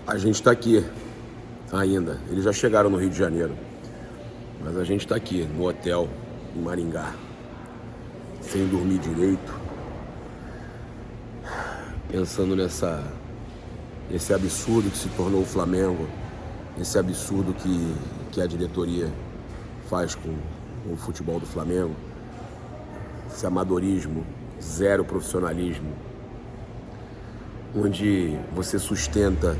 A gente está aqui ainda. Eles já chegaram no Rio de Janeiro. Mas a gente está aqui no hotel em Maringá, sem dormir direito, pensando nesse absurdo que se tornou o Flamengo, esse absurdo que a diretoria faz com o futebol do Flamengo, esse amadorismo, zero profissionalismo, onde você sustenta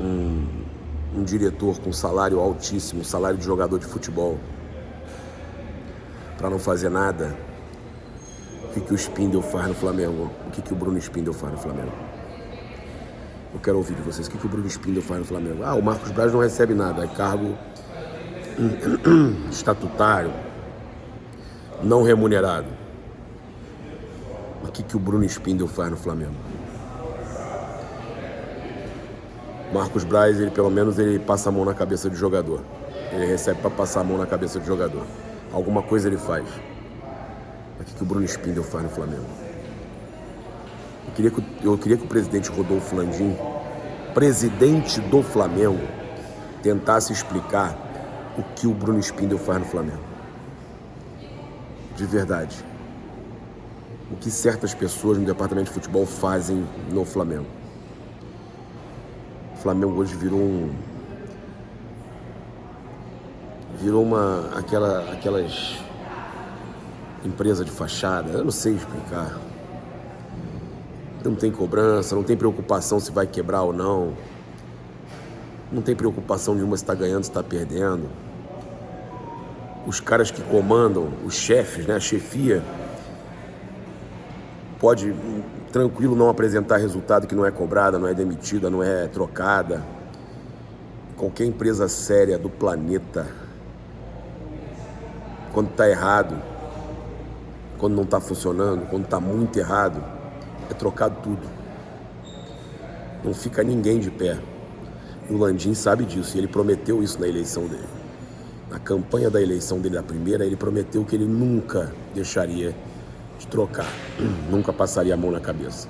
um diretor com salário altíssimo, salário de jogador de futebol, para não fazer nada. O que o Spindle faz no Flamengo? O que o Bruno Spindle faz no Flamengo? Eu quero ouvir de vocês. O que o Bruno Spindle faz no Flamengo? O Marcos Braz não recebe nada, é cargo estatutário, não remunerado. O que o Bruno Spindle faz no Flamengo? Marcos Braz, ele pelo menos ele passa a mão na cabeça do jogador. Ele recebe para passar a mão na cabeça do jogador. Alguma coisa ele faz. O que o Bruno Spindle faz no Flamengo? Eu queria que o presidente Rodolfo Landim, presidente do Flamengo, tentasse explicar o que o Bruno Spindle faz no Flamengo. De verdade. O que certas pessoas no departamento de futebol fazem no Flamengo. O Flamengo hoje virou aquelas empresas de fachada. Eu não sei explicar. Não tem cobrança, não tem preocupação se vai quebrar ou não. Não tem preocupação nenhuma se está ganhando, se está perdendo. Os caras que comandam, os chefes, né, a chefia, pode tranquilo não apresentar resultado que não é cobrada, não é demitida, não é trocada. Qualquer empresa séria do planeta, quando está errado, quando não está funcionando, quando está muito errado, é trocado tudo. Não fica ninguém de pé. E o Landim sabe disso, e ele prometeu isso na eleição dele. Na campanha da eleição dele, a primeira, ele prometeu que ele nunca deixaria de trocar, nunca passaria a mão na cabeça.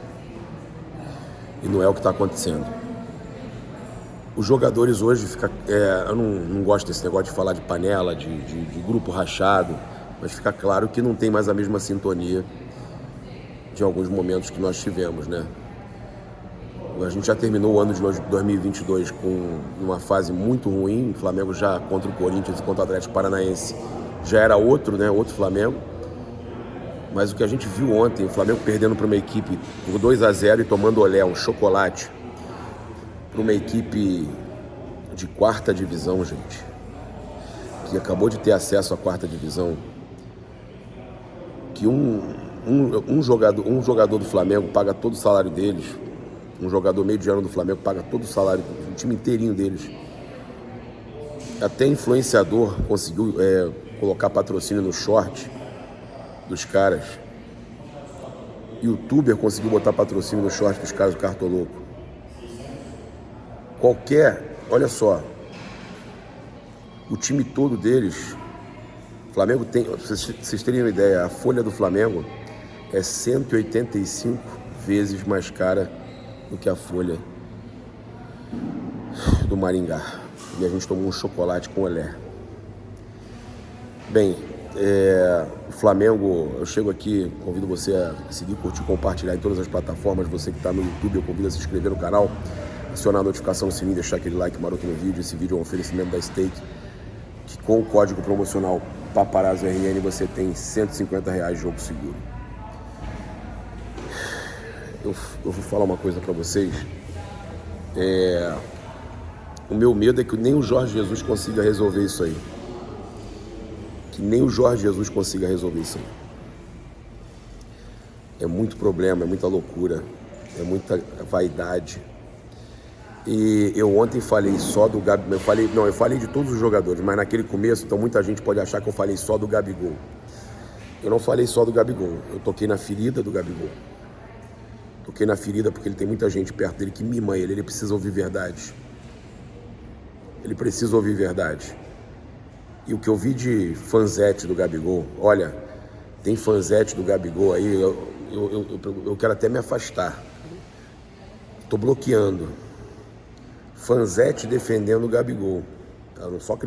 E não é o que está acontecendo. Os jogadores hoje eu não gosto desse negócio de falar de panela, de grupo rachado, mas fica claro que não tem mais a mesma sintonia de alguns momentos que nós tivemos, né? A gente já terminou o ano de 2022 com uma fase muito ruim. O Flamengo já contra o Corinthians e contra o Atlético Paranaense já era outro, né? Outro Flamengo. Mas o que a gente viu ontem, o Flamengo perdendo para uma equipe por 2-0 e tomando olé, um chocolate, para uma equipe de quarta divisão, gente, que acabou de ter acesso à quarta divisão, que um jogador do Flamengo paga todo o salário deles, um jogador mediano do Flamengo paga todo o salário, o time inteirinho deles. Até influenciador conseguiu colocar patrocínio no short dos caras. YouTuber conseguiu botar patrocínio no short dos caras do Cartoloco. Olha só, o time todo deles, Flamengo tem, pra vocês terem uma ideia, a folha do Flamengo é 185 vezes mais cara do que a folha do Maringá. E a gente tomou um chocolate com olé. Bem, o Flamengo, eu chego aqui, convido você a seguir, curtir, compartilhar em todas as plataformas. Você que está no YouTube, eu convido a se inscrever no canal, acionar a notificação no sininho, deixar aquele like maroto no vídeo. Esse vídeo é um oferecimento da Stake, que com o código promocional PAPARAZZORN você tem R$150 jogo seguro. Eu vou falar uma coisa para vocês. O meu medo é que nem o Jorge Jesus consiga resolver isso aí. Que nem o Jorge Jesus consiga resolver isso aí. É muito problema, é muita loucura, é muita vaidade. E eu ontem falei só do Gabigol. Eu falei de todos os jogadores, mas naquele começo, então muita gente pode achar que eu falei só do Gabigol. Eu não falei só do Gabigol, eu toquei na ferida do Gabigol. Toquei na ferida porque ele tem muita gente perto dele que mima ele precisa ouvir verdade. Ele precisa ouvir verdade. E o que eu vi de fanzete do Gabigol, olha, tem fanzete do Gabigol aí, eu quero até me afastar. Tô bloqueando. Fanzete defendendo o Gabigol.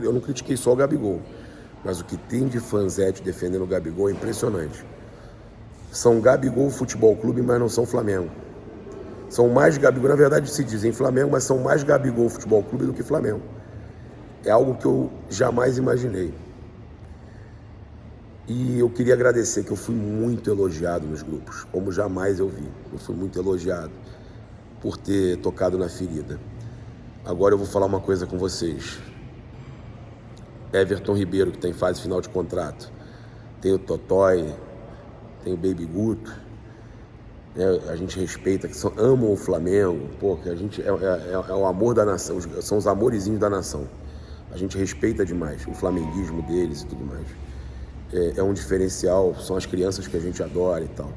Eu não critiquei só o Gabigol, mas o que tem de Fanzete defendendo o Gabigol é impressionante. São Gabigol Futebol Clube, mas não são Flamengo. São mais Gabigol, na verdade se dizem Flamengo, mas são mais Gabigol Futebol Clube do que Flamengo. É algo que eu jamais imaginei. E eu queria agradecer que eu fui muito elogiado nos grupos, como jamais eu vi. Eu fui muito elogiado por ter tocado na ferida. Agora eu vou falar uma coisa com vocês. Everton Ribeiro, que está em fase final de contrato. Tem o Totói, tem o Baby Guto. A gente respeita, que amam o Flamengo. Pô, que a gente é o amor da nação, são os amorezinhos da nação. A gente respeita demais o flamenguismo deles e tudo mais. É um diferencial, são as crianças que a gente adora e tal.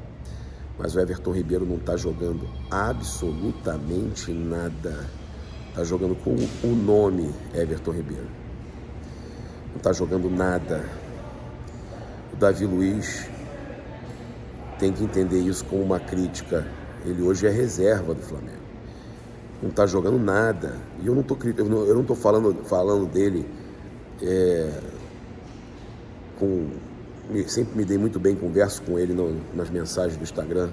Mas o Everton Ribeiro não está jogando absolutamente nada. Está jogando com o nome Everton Ribeiro. Não está jogando nada. O Davi Luiz tem que entender isso como uma crítica. Ele hoje é reserva do Flamengo. Não está jogando nada. E eu não estou falando dele sempre me dei muito bem, converso com ele nas mensagens do Instagram.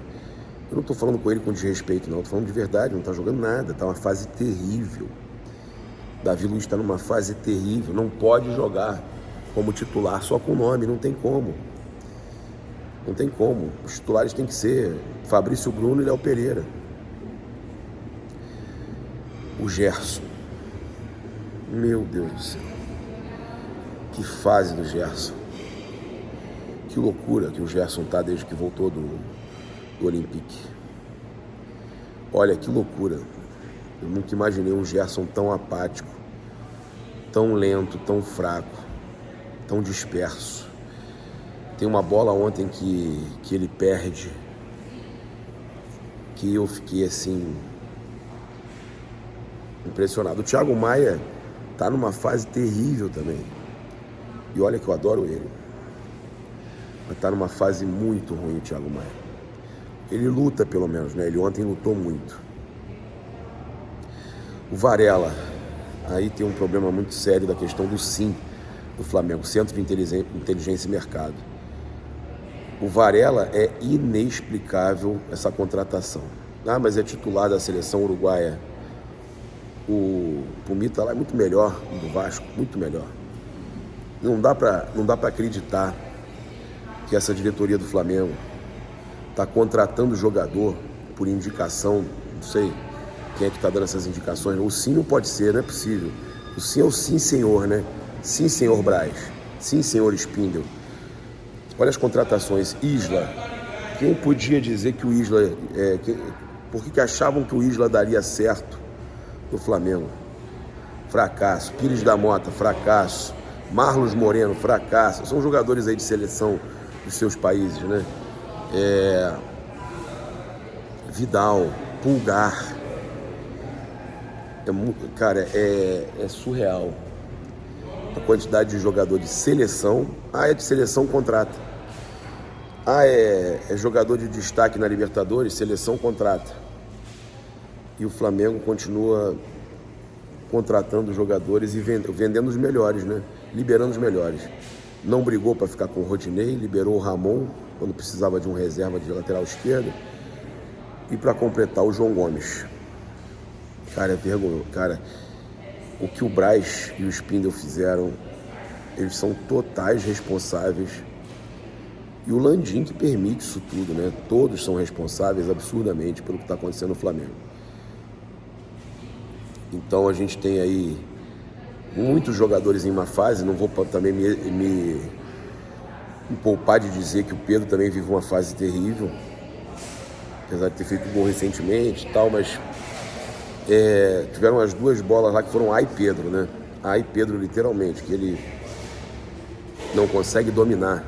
Eu não estou falando com ele com desrespeito, não. Estou falando de verdade, não está jogando nada. Está uma fase terrível. Davi Luiz está numa fase terrível. Não pode jogar como titular só com o nome. Não tem como. Não tem como. Os titulares têm que ser Fabrício Bruno e Léo Pereira. O Gerson. Meu Deus do céu. Que fase do Gerson. Que loucura que o Gerson tá desde que voltou do Olympique. Olha que loucura. Eu nunca imaginei um Gerson tão apático, tão lento, tão fraco, tão disperso. Tem uma bola ontem que ele perde, que eu fiquei assim impressionado. O Thiago Maia tá numa fase terrível também. E olha que eu adoro ele. Mas tá numa fase muito ruim o Thiago Maia. Ele luta pelo menos, né? Ele ontem lutou muito. O Varela, aí tem um problema muito sério da questão do SIM do Flamengo, Centro de Inteligência e Mercado. O Varela é inexplicável essa contratação. Ah, mas é titular da seleção uruguaia. O Pumita lá é muito melhor do Vasco, muito melhor. Não dá para acreditar que essa diretoria do Flamengo está contratando jogador por indicação, não sei quem é que está dando essas indicações. O sim não pode ser, não é possível. O sim é o sim, senhor, né? Sim, senhor Braz. Sim, senhor Spindel. Olha as contratações. Isla. Quem podia dizer que o Isla... por que achavam que o Isla daria certo no Flamengo? Fracasso. Pires da Mota, fracasso. Marlos Moreno, fracasso. São jogadores aí de seleção dos seus países, né? Vidal, Pulgar. Cara, é surreal a quantidade de jogador de seleção. É de seleção, contrata. É jogador de destaque na Libertadores, seleção, contrata. E o Flamengo continua contratando jogadores e vendendo os melhores, né? Liberando os melhores. Não brigou para ficar com o Rodinei, liberou o Ramon quando precisava de um reserva de lateral esquerdo. E para completar, o João Gomes. Cara, é vergonhoso. Cara, o que o Braz e o Spindel fizeram, eles são totais responsáveis. E o Landim que permite isso tudo, né? Todos são responsáveis absurdamente pelo que está acontecendo no Flamengo. Então a gente tem aí muitos jogadores em má fase. Não vou também me poupar de dizer que o Pedro também vive uma fase terrível, apesar de ter feito gol recentemente e tal, mas tiveram as duas bolas lá que foram ai Pedro, né? Ai Pedro literalmente, que ele não consegue dominar.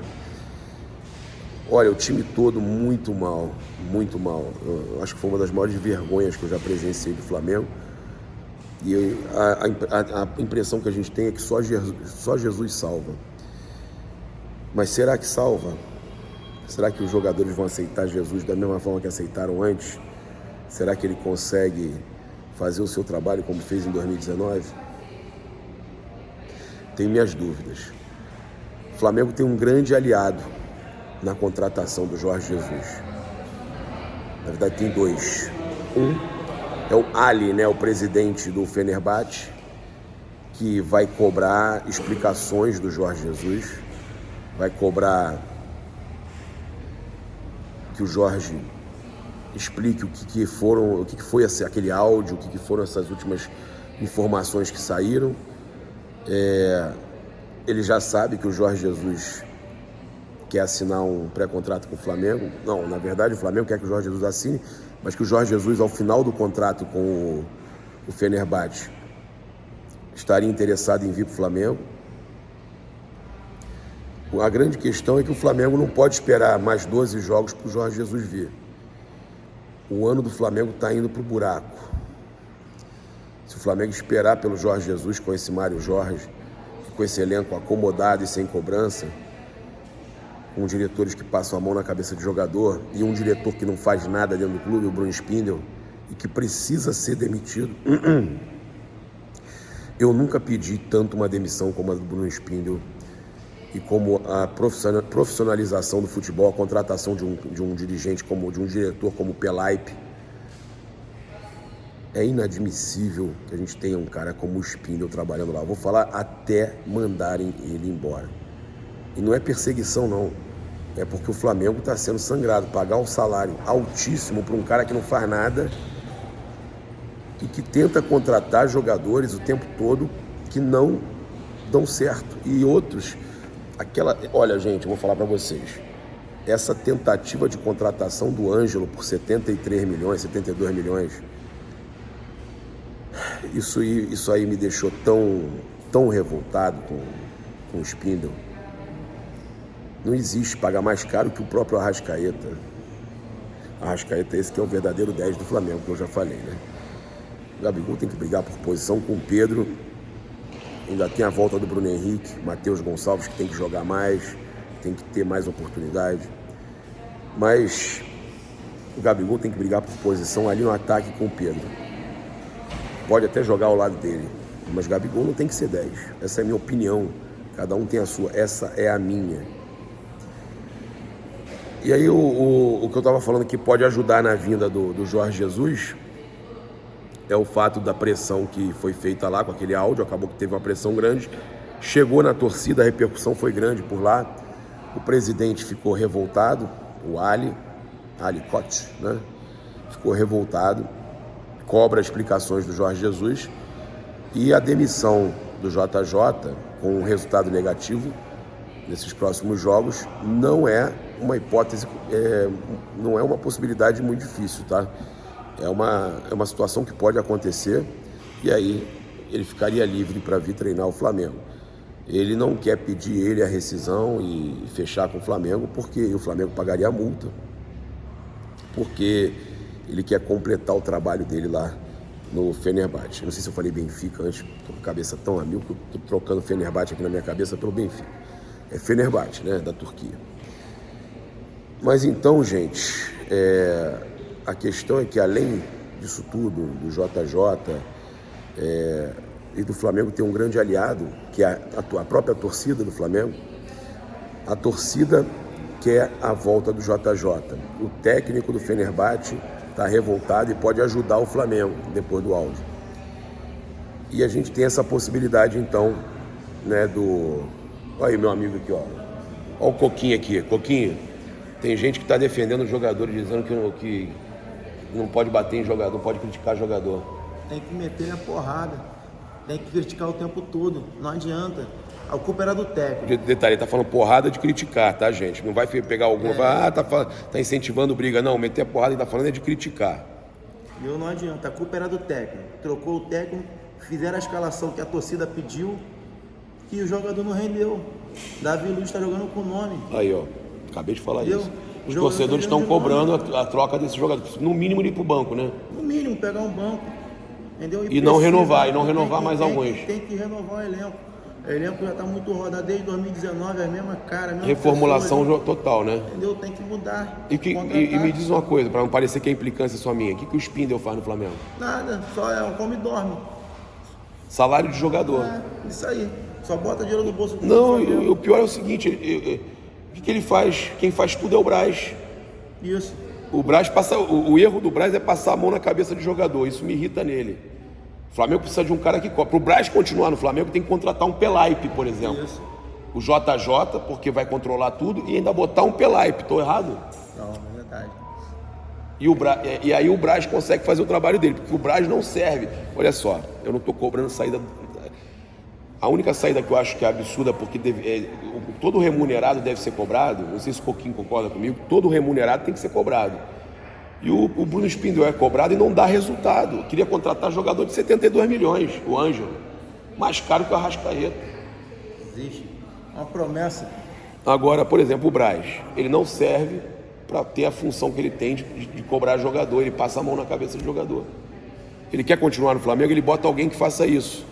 Olha, o time todo muito mal, muito mal. Eu acho que foi uma das maiores vergonhas que eu já presenciei do Flamengo. E a impressão que a gente tem é que só Jesus salva. Mas será que salva? Será que os jogadores vão aceitar Jesus da mesma forma que aceitaram antes? Será que ele consegue fazer o seu trabalho como fez em 2019? Tenho minhas dúvidas. O Flamengo tem um grande aliado na contratação do Jorge Jesus. Na verdade tem dois. Um é o Ali, né, o presidente do Fenerbahçe, que vai cobrar explicações do Jorge Jesus, vai cobrar que o Jorge explique o que foi aquele áudio, o que foram essas últimas informações que saíram. Ele já sabe que o Jorge Jesus quer assinar um pré-contrato com o Flamengo. Não, na verdade o Flamengo quer que o Jorge Jesus assine, mas que o Jorge Jesus, ao final do contrato com o Fenerbahçe, estaria interessado em vir para o Flamengo. A grande questão é que o Flamengo não pode esperar mais 12 jogos para o Jorge Jesus vir. O ano do Flamengo está indo para o buraco. Se o Flamengo esperar pelo Jorge Jesus com esse Mário Jorge, com esse elenco acomodado e sem cobrança, com diretores que passam a mão na cabeça de jogador e um diretor que não faz nada dentro do clube, o Bruno Spindel, e que precisa ser demitido. Eu nunca pedi tanto uma demissão como a do Bruno Spindel e como a profissionalização do futebol, a contratação de um dirigente, de um diretor como o Pelaipe. É inadmissível que a gente tenha um cara como o Spindel trabalhando lá. Eu vou falar até mandarem ele embora. E não é perseguição, não. É porque o Flamengo está sendo sangrado. Pagar um salário altíssimo para um cara que não faz nada e que tenta contratar jogadores o tempo todo que não dão certo. E outros, olha, gente, eu vou falar para vocês. Essa tentativa de contratação do Ângelo por 73 milhões, 72 milhões, isso aí me deixou tão revoltado com o Spindel. Não existe pagar mais caro que o próprio Arrascaeta. Arrascaeta, esse que é o verdadeiro 10 do Flamengo, que eu já falei, né? O Gabigol tem que brigar por posição com o Pedro. Ainda tem a volta do Bruno Henrique, Matheus Gonçalves, que tem que jogar mais, tem que ter mais oportunidade. Mas o Gabigol tem que brigar por posição ali no ataque com o Pedro. Pode até jogar ao lado dele, mas Gabigol não tem que ser 10. Essa é a minha opinião. Cada um tem a sua. Essa é a minha. E aí o que eu estava falando que pode ajudar na vinda do Jorge Jesus é o fato da pressão que foi feita lá com aquele áudio. Acabou que teve uma pressão grande. Chegou na torcida, a repercussão foi grande por lá. O presidente ficou revoltado, o Ali Koch, né? Ficou revoltado. Cobra explicações do Jorge Jesus e a demissão do JJ com um resultado negativo nesses próximos jogos não é uma hipótese, não é uma possibilidade muito difícil, tá? É uma situação que pode acontecer e aí ele ficaria livre para vir treinar o Flamengo. Ele não quer pedir a rescisão e fechar com o Flamengo porque o Flamengo pagaria a multa, porque ele quer completar o trabalho dele lá no Fenerbahçe. Não sei se eu falei Benfica antes, tô com a cabeça tão a mil que eu tô trocando Fenerbahçe aqui na minha cabeça pelo Benfica. É Fenerbahçe, né, da Turquia. Mas então, gente, a questão é que além disso tudo, do JJ e do Flamengo ter um grande aliado, que é a própria torcida do Flamengo, a torcida quer a volta do JJ. O técnico do Fenerbahçe está revoltado e pode ajudar o Flamengo depois do áudio. E a gente tem essa possibilidade, então, né, Olha aí meu amigo aqui, ó. Olha o Coquinho aqui. Coquinho, tem gente que está defendendo os jogadores, dizendo que não pode bater em jogador, não pode criticar jogador. Tem que meter a porrada. Tem que criticar o tempo todo. Não adianta. A culpa era do técnico. Detalhe, ele tá falando porrada de criticar, tá, gente? Não vai pegar alguma, tá incentivando briga. Não, meter a porrada e tá falando é de criticar. Não adianta, a culpa era do técnico. Trocou o técnico, fizeram a escalação que a torcida pediu e o jogador não rendeu. Davi Luiz tá jogando com o nome. Aí, ó, acabei de falar isso. Os torcedores estão cobrando a troca desse jogador. No mínimo ir pro banco, né? No mínimo, pegar um banco. Entendeu? E não renovar mais alguns. Tem que renovar o elenco. O elenco já tá muito rodado desde 2019, a mesma cara, a mesma Reformulação pessoa, total, né? entendeu? Tem que mudar. E me diz uma coisa, para não parecer que é implicância só minha. O que o Spindle faz no Flamengo? Nada, só é um come e dorme. Salário de jogador. É, isso aí. Só bota dinheiro no bolso do Não, Flamengo. o pior é o seguinte, o que ele faz? Quem faz tudo é o Braz. Isso. O Braz passa, o erro do Braz é passar a mão na cabeça de jogador, isso me irrita nele. O Flamengo precisa de um cara que cobre. Para o Braz continuar no Flamengo, tem que contratar um Pelaipe, por exemplo. Isso. O JJ, porque vai controlar tudo, e ainda botar um Pelaipe. Estou errado? Não, é verdade. E aí o Braz consegue fazer o trabalho dele, porque o Braz não serve. Olha só, eu não estou cobrando saída. A única saída que eu acho que é absurda, porque todo remunerado deve ser cobrado, não sei se o Coquinho concorda comigo, todo remunerado tem que ser cobrado. E o Bruno Spindle é cobrado e não dá resultado. Eu queria contratar jogador de 72 milhões, o Ângelo, mais caro que o Arrascaeta. Existe. Uma promessa. Agora, por exemplo, o Braz, ele não serve para ter a função que ele tem de cobrar jogador, ele passa a mão na cabeça do jogador. Ele quer continuar no Flamengo, ele bota alguém que faça isso.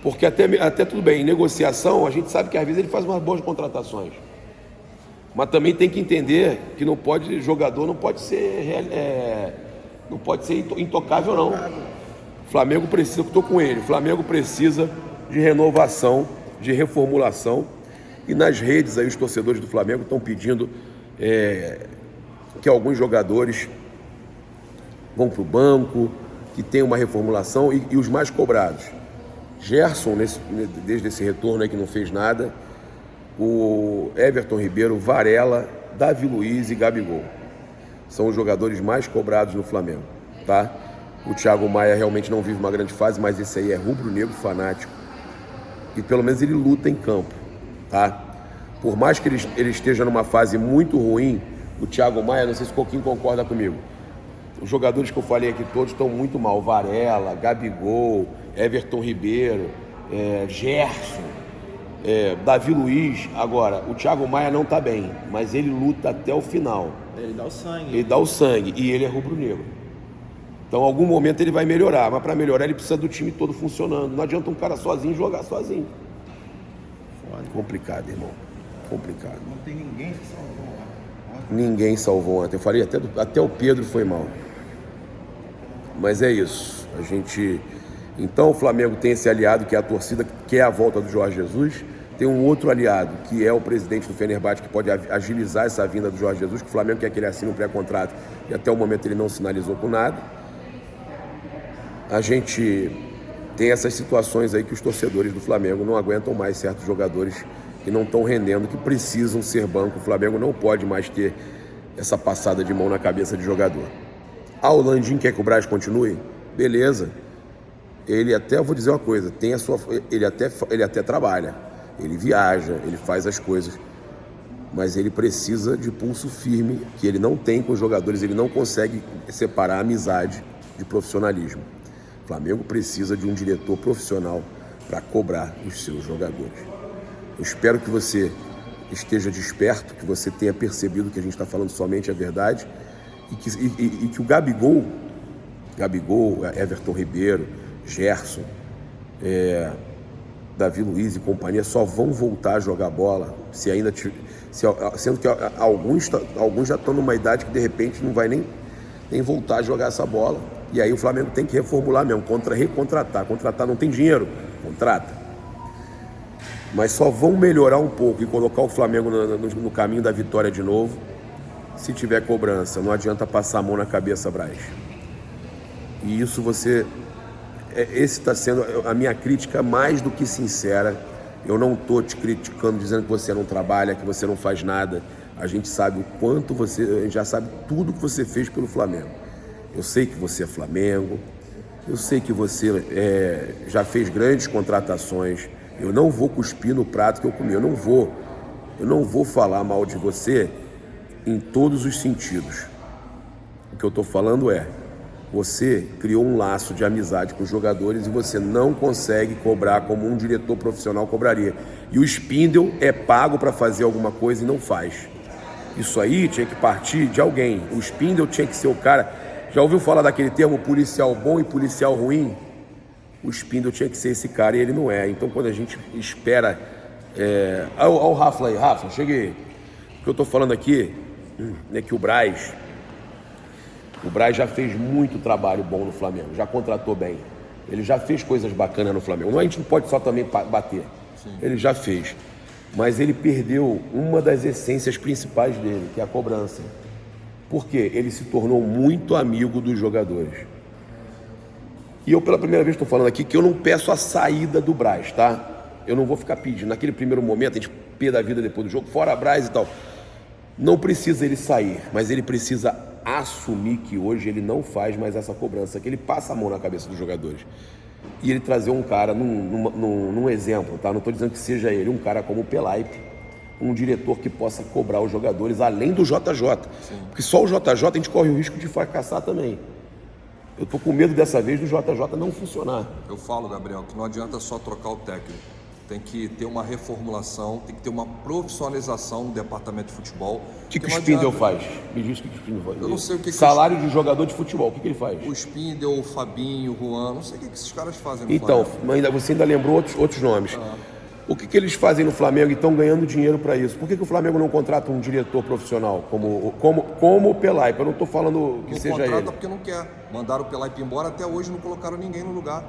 Porque até tudo bem, em negociação, a gente sabe que às vezes ele faz umas boas contratações. Mas também tem que entender que jogador não pode ser intocável, não. O Flamengo precisa, eu estou com ele, o Flamengo precisa de renovação, de reformulação. E nas redes aí os torcedores do Flamengo estão pedindo que alguns jogadores vão para o banco, que tenha uma reformulação e os mais cobrados. Gerson, desde esse retorno aí que não fez nada, o Everton Ribeiro, Varela, Davi Luiz e Gabigol. São os jogadores mais cobrados no Flamengo, tá? O Thiago Maia realmente não vive uma grande fase, mas esse aí é rubro-negro fanático. E pelo menos ele luta em campo, tá? Por mais que ele esteja numa fase muito ruim, o Thiago Maia, não sei se o Coquinho concorda comigo, os jogadores que eu falei aqui todos estão muito mal. Varela, Gabigol, Everton Ribeiro, Gerson, Davi Luiz. Agora, o Thiago Maia não está bem, mas ele luta até o final. Ele dá o sangue. Ele dá o sangue e ele é rubro-negro. Então, em algum momento ele vai melhorar, mas para melhorar ele precisa do time todo funcionando. Não adianta um cara sozinho jogar sozinho. Foda. Complicado, irmão. Complicado. Não tem ninguém que salvou ontem. Ninguém salvou ontem. Eu falei, até o Pedro foi mal. Mas é isso. Então o Flamengo tem esse aliado que é a torcida, que é a volta do Jorge Jesus. Tem um outro aliado, que é o presidente do Fenerbahçe, que pode agilizar essa vinda do Jorge Jesus, que o Flamengo quer que ele assine um pré-contrato e até o momento ele não sinalizou com nada. A gente tem essas situações aí que os torcedores do Flamengo não aguentam mais certos jogadores que não estão rendendo, que precisam ser banco. O Flamengo não pode mais ter essa passada de mão na cabeça de jogador. O Landim quer que o Braz continue? Beleza. Eu vou dizer uma coisa, ele até trabalha, ele viaja, ele faz as coisas, mas ele precisa de pulso firme, que ele não tem com os jogadores, ele não consegue separar a amizade de profissionalismo. O Flamengo precisa de um diretor profissional para cobrar os seus jogadores. Eu espero que você esteja desperto, que você tenha percebido que a gente está falando somente a verdade e que o Gabigol, Everton Ribeiro, Gerson, Davi Luiz e companhia só vão voltar a jogar bola sendo que alguns já estão numa idade que de repente não vai nem voltar a jogar essa bola. E aí o Flamengo tem que reformular mesmo, recontratar. Contratar não tem dinheiro, contrata. Mas só vão melhorar um pouco e colocar o Flamengo no caminho da vitória de novo se tiver cobrança. Não adianta passar a mão na cabeça, Braz. E isso esse está sendo a minha crítica mais do que sincera. Eu não estou te criticando, dizendo que você não trabalha, que você não faz nada. A gente sabe o quanto a gente já sabe tudo que você fez pelo Flamengo. Eu sei que você é Flamengo, eu sei que você já fez grandes contratações. Eu não vou cuspir no prato que eu comi, eu não vou falar mal de você em todos os sentidos. O que eu estou falando você criou um laço de amizade com os jogadores e você não consegue cobrar como um diretor profissional cobraria. E o Spindle é pago para fazer alguma coisa e não faz. Isso aí tinha que partir de alguém. O Spindle tinha que ser o cara. Já ouviu falar daquele termo policial bom e policial ruim? o Spindle tinha que ser esse cara e ele não é. Então quando a gente espera... Olha o Rafa aí, Rafa, cheguei. O que eu tô falando aqui é que o Braz já fez muito trabalho bom no Flamengo, já contratou bem. Ele já fez coisas bacanas no Flamengo. A gente não pode só também bater. Sim. Ele já fez. Mas ele perdeu uma das essências principais dele, que é a cobrança. Por quê? Ele se tornou muito amigo dos jogadores. E eu pela primeira vez estou falando aqui que eu não peço a saída do Braz, tá? Eu não vou ficar pedindo. Naquele primeiro momento, a gente pê da vida depois do jogo, fora Braz e tal. Não precisa ele sair, mas ele precisa assumir que hoje ele não faz mais essa cobrança, que ele passa a mão na cabeça dos jogadores. E ele trazer um cara, num exemplo, tá? Não estou dizendo que seja ele, um cara como o Pelaipe, um diretor que possa cobrar os jogadores além do JJ. Sim. Porque só o JJ a gente corre o risco de fracassar também. Eu estou com medo dessa vez do JJ não funcionar. Eu falo, Gabriel, que não adianta só trocar o técnico. Tem que ter uma reformulação, tem que ter uma profissionalização no departamento de futebol. O que o Spindle faz? Me diz o que o Spindle faz. Eu não sei o que Salário de jogador de futebol, o que ele faz? O Spindle, o Fabinho, o Juan, não sei o que esses caras fazem no Flamengo. Então, você ainda lembrou outros nomes. O que eles fazem no Flamengo e estão ganhando dinheiro para isso? Por que o Flamengo não contrata um diretor profissional como o Pelaipe? Eu não estou falando que seja ele. Não contrata porque não quer. Mandaram o Pelaipe embora, até hoje não colocaram ninguém no lugar.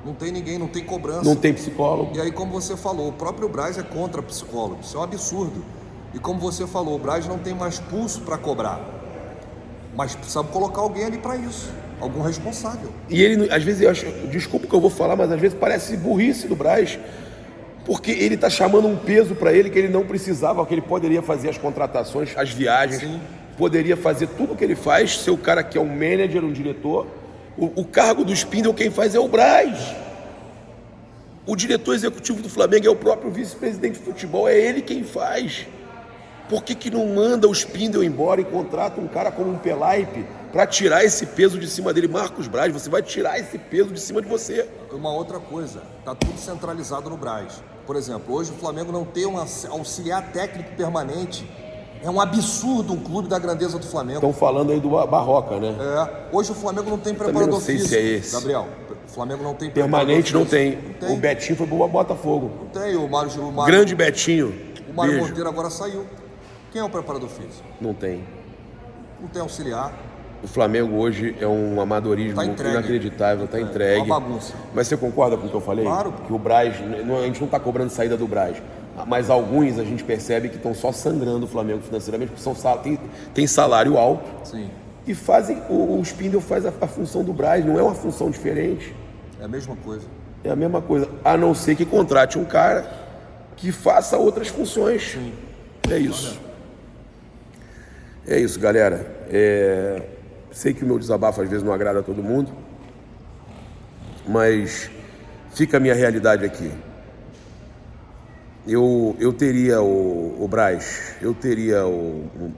Não tem ninguém, não tem cobrança. Não tem psicólogo. E aí, como você falou, o próprio Braz é contra psicólogo. Isso é um absurdo. E como você falou, o Braz não tem mais pulso para cobrar. Mas precisa colocar alguém ali para isso. Algum responsável. E ele, às vezes, eu acho, desculpa o que eu vou falar, mas às vezes parece burrice do Braz. Porque ele está chamando um peso para ele que ele não precisava, que ele poderia fazer as contratações, as viagens. Sim. Poderia fazer tudo o que ele faz, ser o cara que é um manager, um diretor. O cargo do Spindle quem faz é o Braz. O diretor executivo do Flamengo é o próprio vice-presidente de futebol, é ele quem faz. Por que não manda o Spindle embora e contrata um cara como um Pelaipe para tirar esse peso de cima dele? Marcos Braz, você vai tirar esse peso de cima de você. Uma outra coisa, tá tudo centralizado no Braz. Por exemplo, hoje o Flamengo não tem um auxiliar técnico permanente. É um absurdo um clube da grandeza do Flamengo. Estão falando aí do Barroca, né? Hoje o Flamengo não tem preparador físico. Não sei se é esse. Gabriel, o Flamengo não tem permanente, não tem. O Betinho foi pro Botafogo. Não tem, o Mário. Grande Betinho. O Mário Monteiro agora saiu. Quem é o preparador físico? Não tem. Não tem auxiliar. O Flamengo hoje é um amadorismo inacreditável, está entregue. Uma bagunça. Mas você concorda com o que eu falei? Claro. Que o Braz, a gente não está cobrando saída do Braz. Mas alguns a gente percebe que estão só sangrando o Flamengo financeiramente, porque tem salário alto. Sim. E fazem, o Spindle faz a função do Braz, não é uma função diferente. É a mesma coisa. É a mesma coisa, a não ser que contrate um cara que faça outras funções. Sim. É isso. É isso, galera. Sei que o meu desabafo às vezes não agrada a todo mundo, mas fica a minha realidade aqui. Eu teria o Braz, eu teria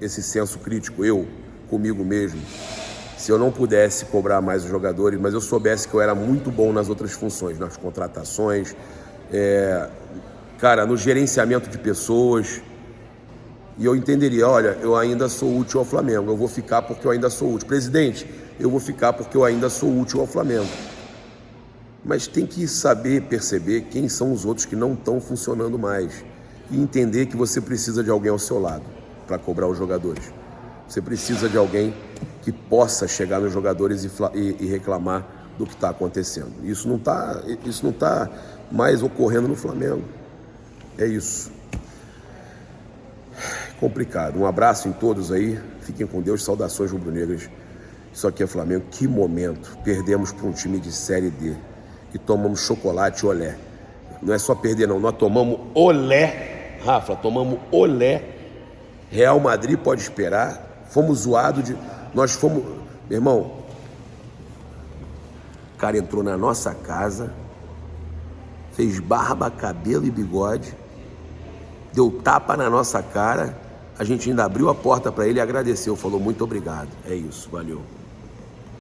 esse senso crítico, comigo mesmo, se eu não pudesse cobrar mais os jogadores, mas eu soubesse que eu era muito bom nas outras funções, nas contratações, no gerenciamento de pessoas, e eu entenderia, olha, eu ainda sou útil ao Flamengo, eu vou ficar porque eu ainda sou útil. Presidente, eu vou ficar porque eu ainda sou útil ao Flamengo. Mas tem que saber perceber quem são os outros que não estão funcionando mais e entender que você precisa de alguém ao seu lado para cobrar os jogadores. Você precisa de alguém que possa chegar nos jogadores e reclamar do que está acontecendo. Isso não tá mais ocorrendo no Flamengo. É isso. Complicado. Um abraço em todos aí. Fiquem com Deus. Saudações rubro-negras. Isso aqui é Flamengo. Que momento. Perdemos para um time de Série D. E tomamos chocolate olé. Não é só perder, não. Nós tomamos olé. Rafa, tomamos olé. Real Madrid pode esperar. Fomos zoados de... Nós fomos... Meu irmão, o cara entrou na nossa casa, fez barba, cabelo e bigode, deu tapa na nossa cara, a gente ainda abriu a porta para ele e agradeceu. Falou muito obrigado. É isso, valeu.